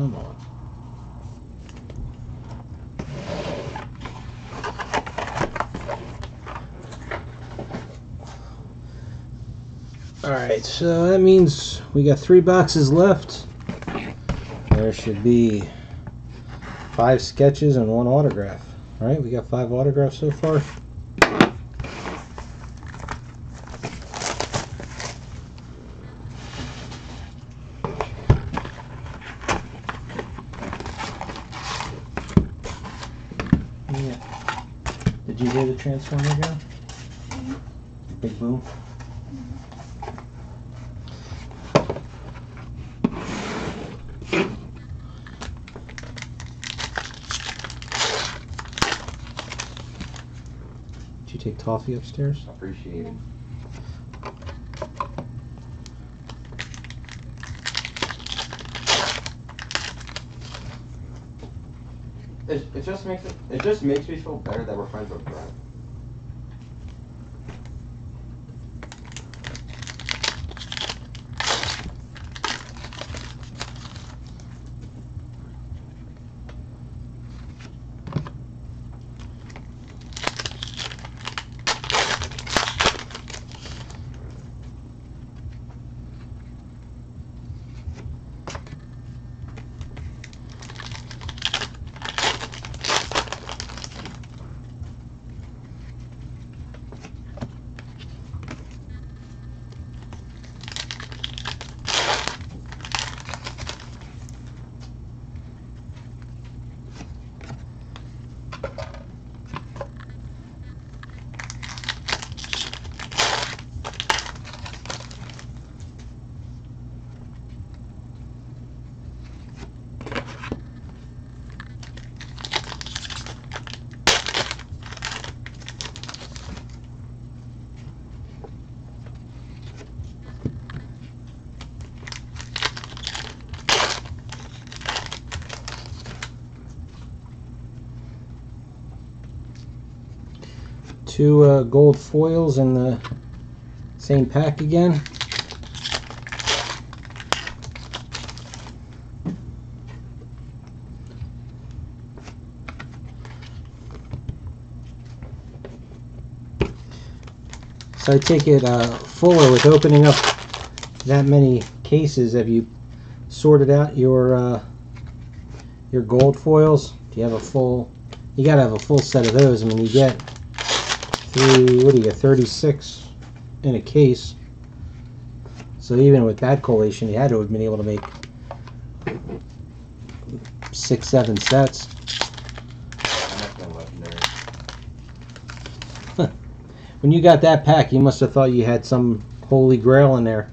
Alright, so that means we got 3 boxes left. There should be 5 sketches and 1 autograph. All right, we got 5 autographs so far. Yeah. Did you hear the transformer go? Big boom. Did you take toffee upstairs? Appreciate it. It just makes me feel better that we're friends with Brett. Two gold foils in the same pack again. So I take it, Fuller, with opening up that many cases, have you sorted out your gold foils? Do you have a full? You gotta have a full set of those. I mean, you get what do you get, 36 in a case. So even with that collation, you had to have been able to make 6-7 sets. When you got that pack, you must have thought you had some holy grail in there.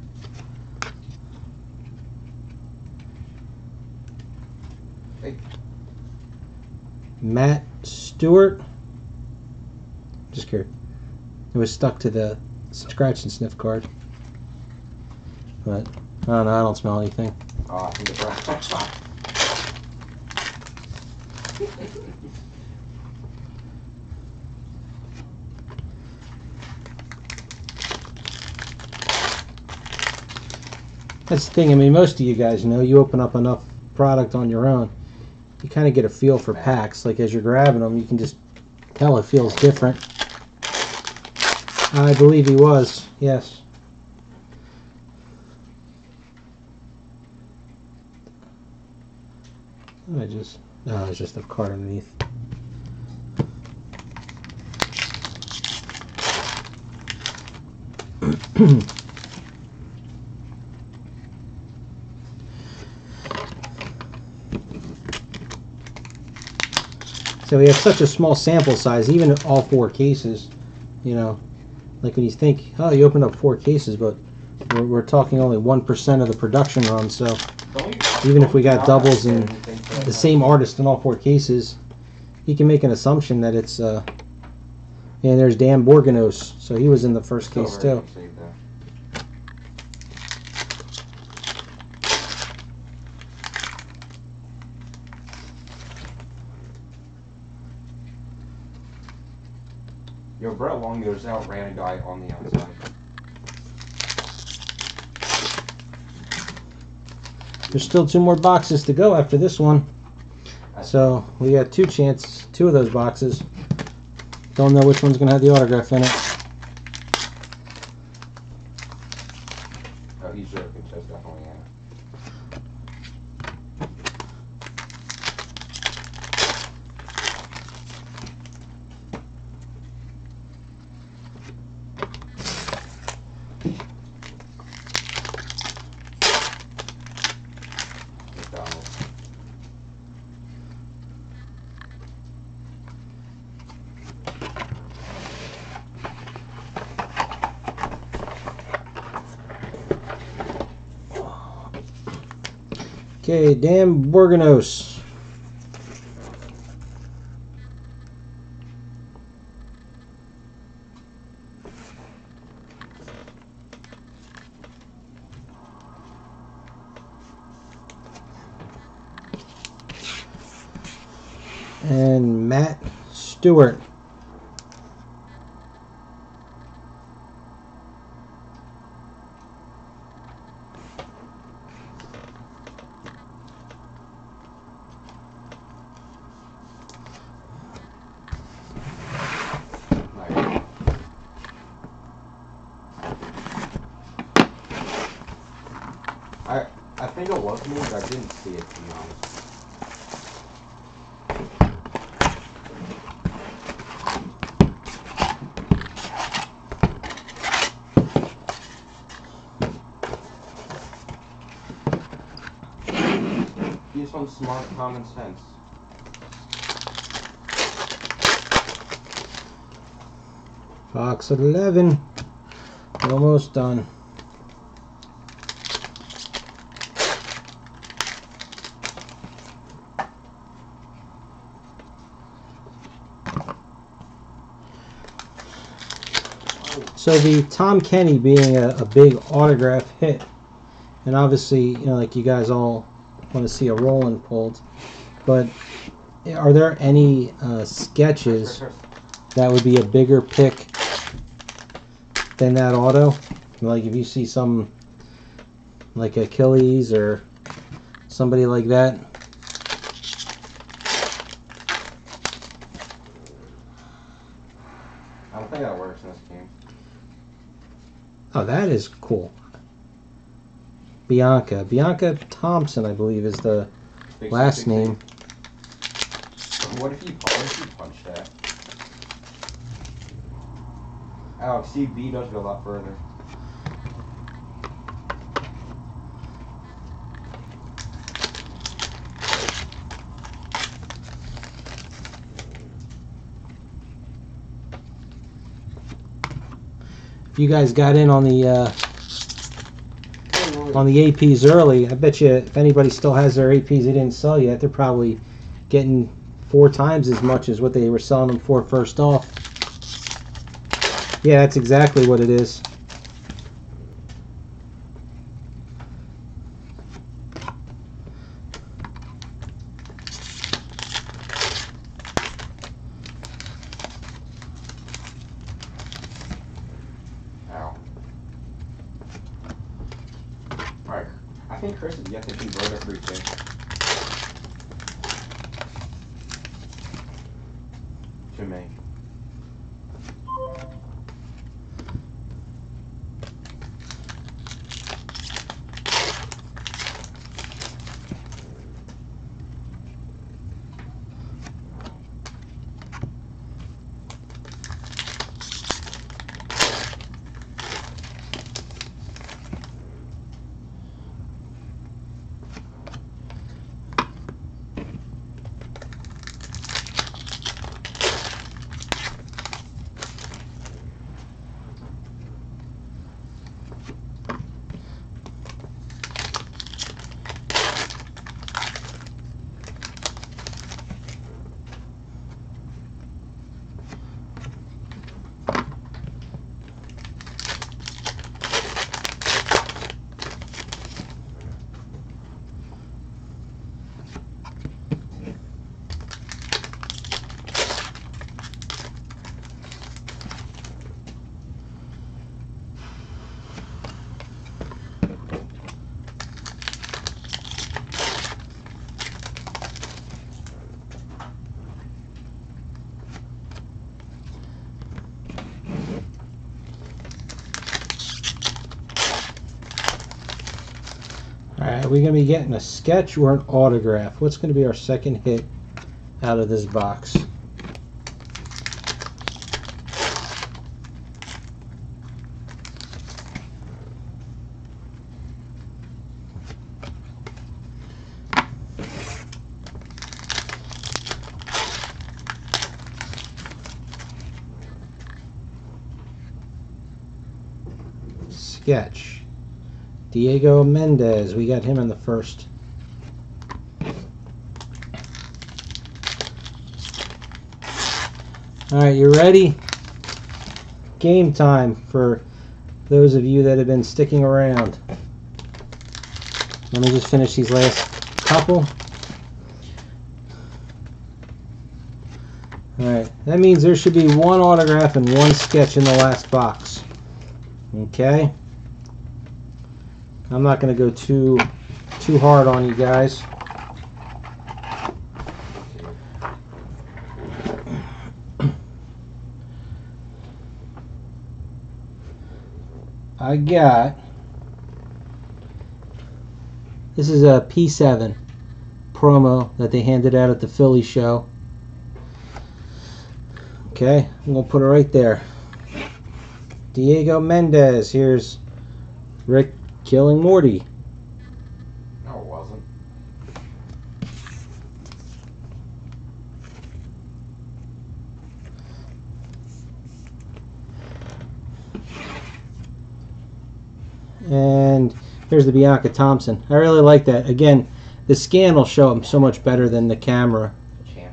Hey. Matt Stewart. Just curious. It was stuck to the scratch and sniff card. But, I don't know, I don't smell anything. Oh, I think it's right. That's the thing, I mean, most of you guys know, you open up enough product on your own, you kind of get a feel for packs. Like, as you're grabbing them, you can just tell it feels different. I believe he was, yes. It's just a card underneath. So we have such a small sample size, even at all 4 cases, you know, like when you think, oh, you opened up 4 cases, but we're talking only 1% of the production run, so even if we got doubles and the same artist in all 4 cases, you can make an assumption that it's, and there's Dan Borganos, so he was in the first case too. Yo, Brett Longyear's outran a guy on the outside. There's still 2 more boxes to go after this one. So we got 2 of those boxes. Don't know which one's going to have the autograph in it. Oh, he's joking. That's definitely Okay, Dan Borganos. And Matt Stewart. I think it was me, but I didn't see it, to be honest. Use some smart common sense. Box 11. Almost done. So the Tom Kenny being a big autograph hit, and obviously, you know, like you guys all want to see a Roland pulled, but are there any sketches that would be a bigger pick than that auto? Like if you see some like Achilles or somebody like that. I don't think that works in this game. Oh, that is cool. Bianca Thompson, I believe, is the last name. What if you punch that? Oh, see, B does go a lot further. If you guys got in on the APs early, I bet you if anybody still has their APs they didn't sell yet, they're probably getting 4 times as much as what they were selling them for first off. Yeah, that's exactly what it is. Ow. Alright, I think Chris is yet to convert everything. To me. Alright, are we going to be getting a sketch or an autograph? What's going to be our second hit out of this box? Sketch. Diego Mendez, we got him in the first Alright, you ready? Game time for those of you that have been sticking around. Let me just finish these last couple. Alright, that means there should be one autograph and one sketch in the last box. Okay? I'm not going to go too hard on you guys. I got, this is a P7 promo that they handed out at the Philly show. Okay, I'm going to put it right there. Diego Mendez, here's Rick killing Morty. No, it wasn't. And here's the Bianca Thompson. I really like that. Again, the scan will show them so much better than the camera,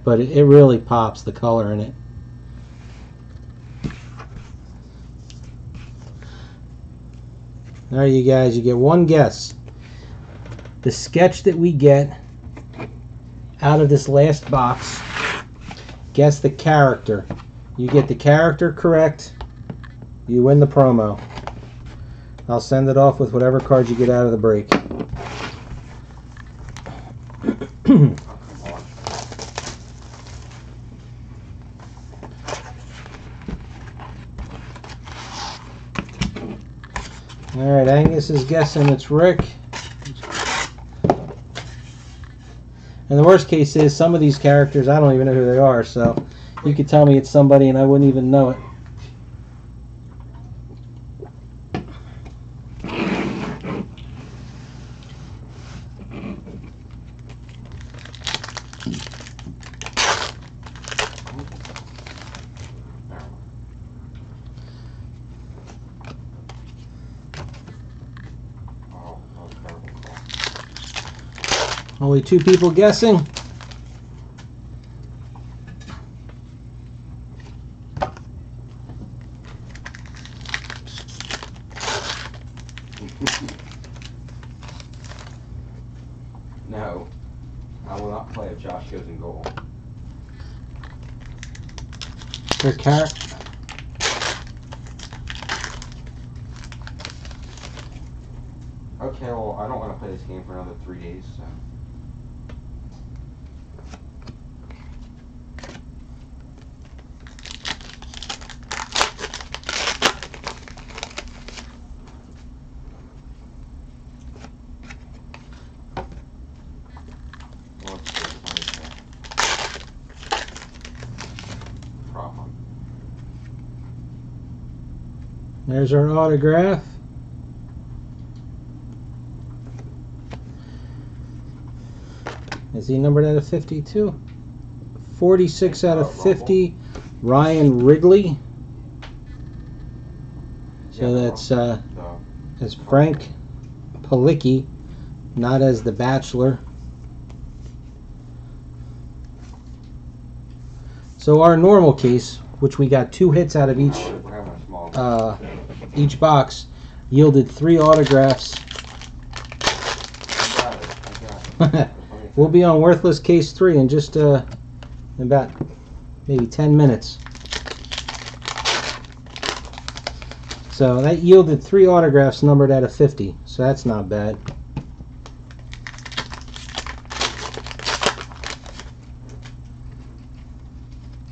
but it really pops, the color in it. All right, you guys, you get one guess. The sketch that we get out of this last box, guess the character. You get the character correct, you win the promo. I'll send it off with whatever cards you get out of the break. Alright, Angus is guessing it's Rick. And the worst case is some of these characters, I don't even know who they are, so you could tell me it's somebody and I wouldn't even know it. Only two people guessing. No, I will not play if Josh goes in goal. Their character. Okay, well, I don't want to play this game for another 3 days, so. There's our autograph. Is he numbered out of 52? 46 out of 50. Ryan Wrigley. So that's Frank Palicki, not as the Bachelor. So our normal case, which we got 2 hits out of each box, yielded 3 autographs. We'll be on Worthless Case 3 in just about maybe 10 minutes. So that yielded 3 autographs numbered out of 50. So that's not bad.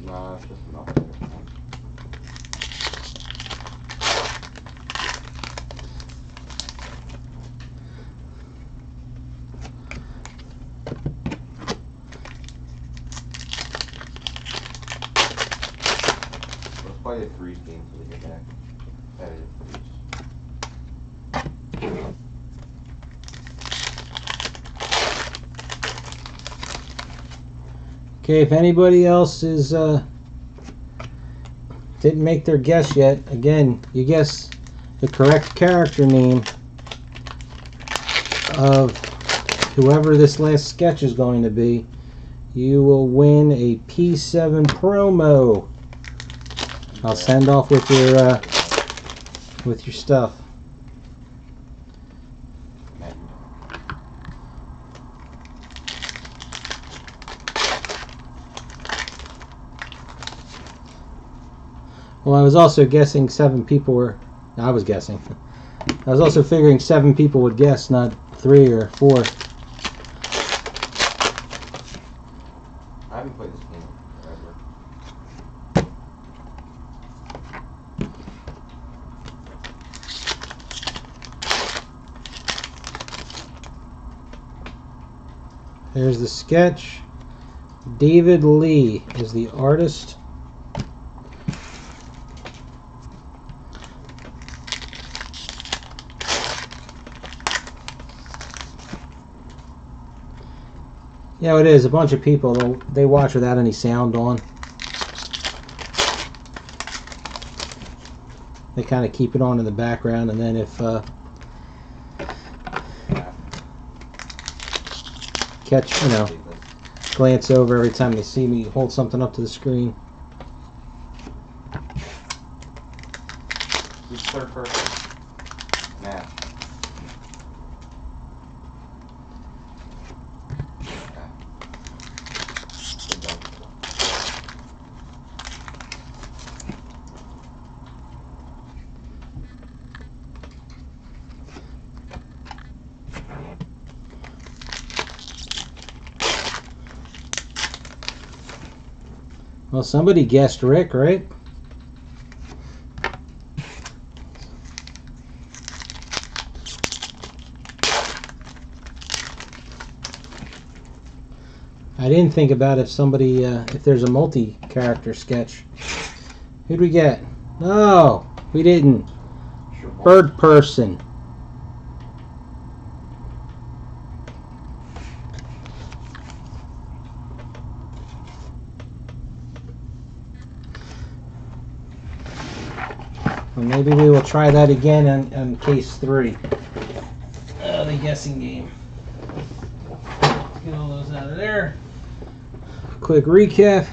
Nah, it's just enough. Let's play a 3s game so we get back. Edited 3s. Okay, if anybody else is didn't make their guess yet, again, you guess the correct character name of whoever this last sketch is going to be, you will win a P7 promo. I'll send off with your stuff. Well, I was also guessing 7 people were. I was guessing. I was also figuring 7 people would guess, not 3 or 4. I haven't played this game forever. There's the sketch. David Lee is the artist. Yeah, it is. A bunch of people, they watch without any sound on. They kind of keep it on in the background, and then if catch, glance over every time they see me hold something up to the screen. Who's third person? Matt. Well, somebody guessed Rick, right? I didn't think about if somebody, if there's a multi-character sketch. Who'd we get? No, we didn't. Bird person. Well, maybe we will try that again on case 3. The guessing game. Let's get all those out of there. Quick recap.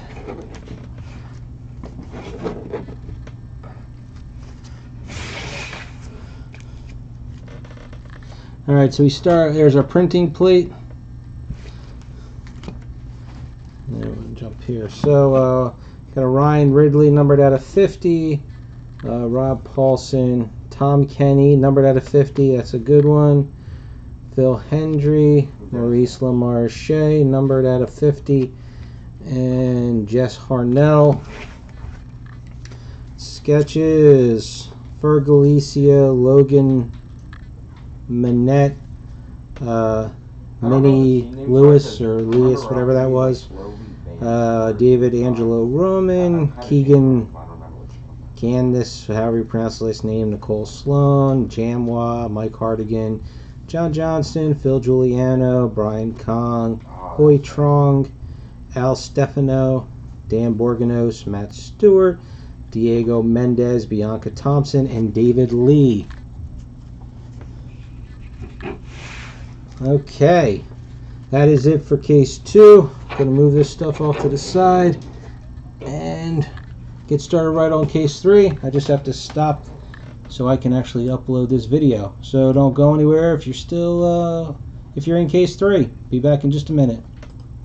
Alright, so we start, there's our printing plate. There, we'll jump here. So, got a Ryan Ridley numbered out of 50. Rob Paulson, Tom Kenny numbered out of 50. That's a good one. Phil Hendry, Maurice Lamarche numbered out of 50. And Jess Harnell. Sketches, Fergalicia, Logan Manette, Minnie Lewis or Lewis, whatever that was. David Angelo Roman, Keegan Candice, however you pronounce the last name, Nicole Sloan, Jamwa, Mike Hardigan, John Johnston, Phil Giuliano, Brian Kong, Hoy Trong, Al Stefano, Dan Borganos, Matt Stewart, Diego Mendez, Bianca Thompson, and David Lee. Okay, that is it for case 2. Gonna move this stuff off to the side and get started right on case 3. I just have to stop so I can actually upload this video. So don't go anywhere if you're still if you're in case 3. Be back in just a minute.